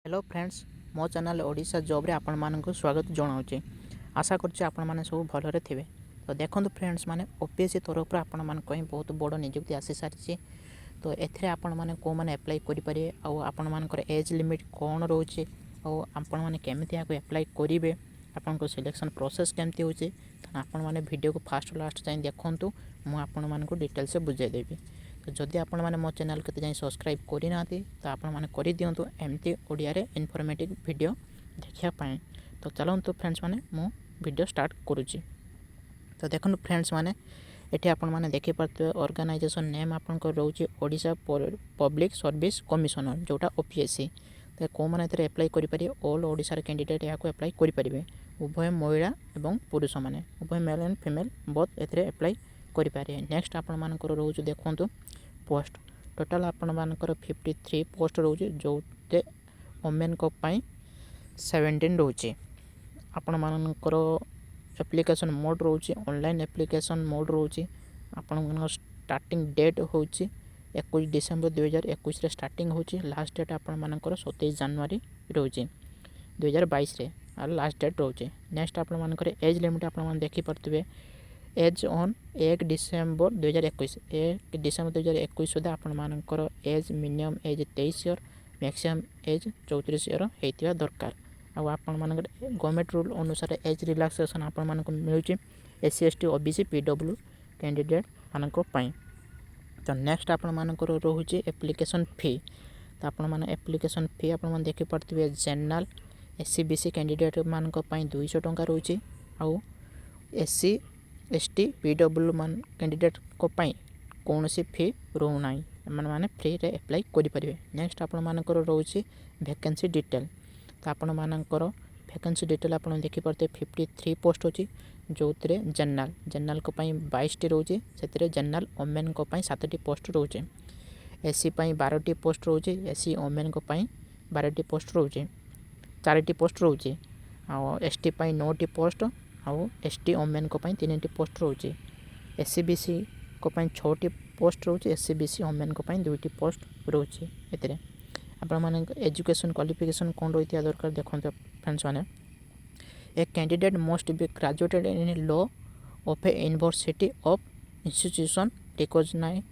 Hello friends मो channel Odisha job रे आपण मानक स्वागत जनाऊे। आशा करछि आपण माने सब भलरे थिबे। तो देखंतु फ्रेंड्स माने ओपीएससी तरफ आपण मान कहीं बहुत बड़ नियुक्ति आसी सारी। तो एथिरे आपण माने को माने अप्लाई करि पारे आ आपण मानकर एज लिमिट कोन रहउछि आ आपण माने केमिति आको अप्लाई करिवे आपण को सिलेक्शन प्रोसेस केमति होछि आपण माने वीडियो को फास्ट लास्ट जाय देखंतु मु आपण मानक डिटेल से बुझाई देबी। तो जदि आपण माने मो चैनल के जाय सब्सक्राइब करि नाथि तो आपण माने करि दियंतु एमती ओडिया रे इन्फॉर्मेटिव वीडियो देखिया पाए। तो चलंतु फ्रेंड्स माने मु वीडियो स्टार्ट करूची। तो देखंतु फ्रेंड्स माने एठी आपण माने देखि पारते ऑर्गेनाइजेशन नेम आपण को रहउची ओडिशा पब्लिक सर्विस कमिशनर जोटा ओपीएससी। तो को माने एतरे अप्लाई करि पारि ऑल ओडिशा रे कैंडिडेट याको अप्लाई करि परिबे। उभय महिला एवं पुरुष माने उभय मेल एंड फीमेल बोथ एतरे अप्लाई करि पारे। नेक्स्ट आपण मानकर रहउची देखंतु पोस्ट टोटल आपण मानकर 53 पोस्ट रहउची जोते वुमेन को पई 17 रहउची। आपण मानकर एप्लिकेशन मोड रहउची ऑनलाइन एप्लिकेशन मोड रहउची। आपण स्टार्टिंग डेट होउची 21 डिसेंबर 2021 रे स्टार्टिंग होउची। लास्ट डेट आपण मानकर 27 जनवरी रहउची 2022 रे आ लास्ट डेट रहउची। नेक्स्ट आपण मानकर एज लिमिट आपण मान देखि परतबे एज ऑन 1 डिसेंबर 2021 1 डिसेंबर 2021 सुधा आपण मानकर age minimum age 23 year maximum age 34 year हेतिया दरकार। आ आपण मानकर गवर्नमेंट रूल अनुसार एज रिलैक्सेशन आपण मानक मिलुची SC ST OBC PW candidate मानक पई। तो नेक्स्ट आपण मानकर रहउची एप्लिकेशन फी। तो आपण मान एप्लिकेशन फी आपण मान देखि परतबे जनरल एससी बीसी कैंडिडेट मानक पई 200 टंका रहउची आ एससी एसटी पीडब्ल्यू मान कैंडिडेट को पई कोनोसी फी रहउ नाही माने फ्री रे अप्लाई करि परिबे। नेक्स्ट आपण मानकर रहउची वैकेंसी डिटेल। तो आपण मानकर वैकेंसी डिटेल आपण देखि परते 53 पोस्ट होची जोतरे जनरल को पई 22 टी रहउची सेतरे जनरल वुमेन को पई 7 टी पोस्ट रहउची। एससी पई 12 टी पोस्ट रहउची एससी वुमेन को पई 12 टी पोस्ट रहउची 4 टी पोस्ट रहउची आ एसटी पई 9 टी पोस्ट आ एसटी वुमेन को पई 3 टी पोस्ट रहउची। एससी बीसी को पई 6 टी पोस्ट रहउची एससी बीसी वुमेन को पई 2 टी पोस्ट रहउची। एतरे आपण माने एजुकेशन क्वालिफिकेशन कोन रहितिया दरकार देखंत फ्रेंड्स माने a candidate must be graduated in law of a university of institution recognized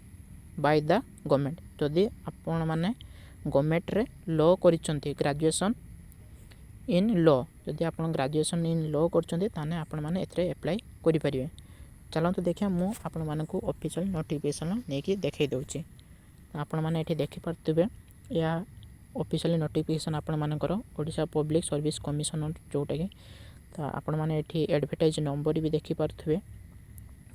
by the government. जदि आपण माने गवर्नमेंट रे लॉ करिसंती ग्रेजुएशन इन लॉ जदि आपण ग्रेजुएशन इन लॉ करचंती ताने आपण माने एथरे अप्लाई करि परिबे। चलंतु देखिया मु आपण मानकु ऑफिशियल नोटिफिकेशन नेकी देखै दउची। आपण माने एठी देखि परतबे या ऑफिशियल नोटिफिकेशन आपण मानकर ओडिशा पब्लिक सर्विस कमिशनर जोटा कि तो आपण माने एठी एडवर्टाइज नंबर भी देखि परथबे।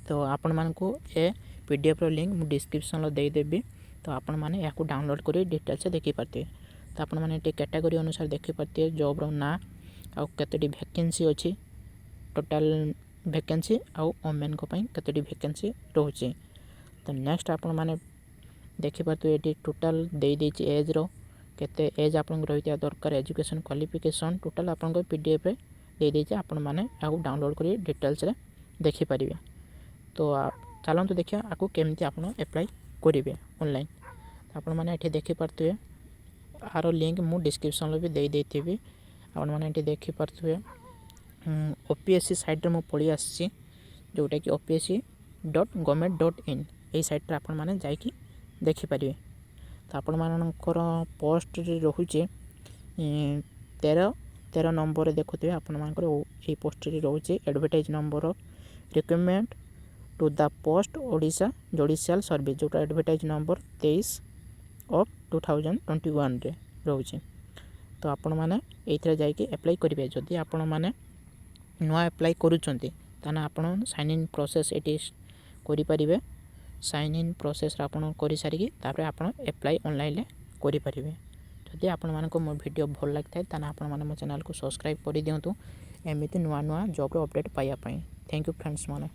तो आपण मानकु ए पीडीएफ रो लिंक मु डिस्क्रिप्शन लो दे देबी। तो आपण माने याकू डाउनलोड करी डिटेल से देखि परते। तो आपण माने एठी कैटेगरी अनुसार देखि परते जॉब रो ना आ केतडी वैकेंसी अछि टोटल वैकेंसी आ वुमेन को पई केतडी वैकेंसी रहउची। तो नेक्स्ट आपण माने देखि परते एठी टोटल दे देछि एज रो केते एज आपन रहितिया दरकार एजुकेशन क्वालिफिकेशन टोटल आपन को पीडीएफ रे दे देछि। आपण माने याकू डाउनलोड करी डिटेल्स रे देखि परिबे। तो चलंतु देखिया आकू केमति आपण अप्लाई करिवे ऑनलाइन। आपण माने एठी देखि परते आरो लिंक मु डिस्क्रिप्शन लो भी दे देथिबी। आपण माने एठी देखि परते ओपीएससी साइट रे मु पळी आछि जोटा कि opsc.govt.in ए साइट रे आपण माने जाई कि देखि परिबे। तो आपण मानकर पोस्ट रे रहउची 13 नंबर रे देखुथिबे आपण मानकर ए पोस्ट रे रहउची advertise number recruitment to the post Odisha judicial service जोटा एडवर्टाइज नंबर 23 ऑफ 2021 रे रहउची। तो आपण माने एथरे जाई कि अप्लाई करिवे। जदि आपण माने नुआ अप्लाई करूचंती ताना आपण साइन इन प्रोसेस एटी करि परिबे। साइन इन प्रोसेस आपण करि सारी कि तापर आपण अप्लाई ऑनलाइन ले करि परिबे। जदि आपण मानको मो वीडियो भल लागथाय ताना आपण माने मो चैनल को सब्सक्राइब करि दियंतु एमिति नुआ नुआ जॉब रो अपडेट पाया पई। थैंक यू फ्रेंड्स माने।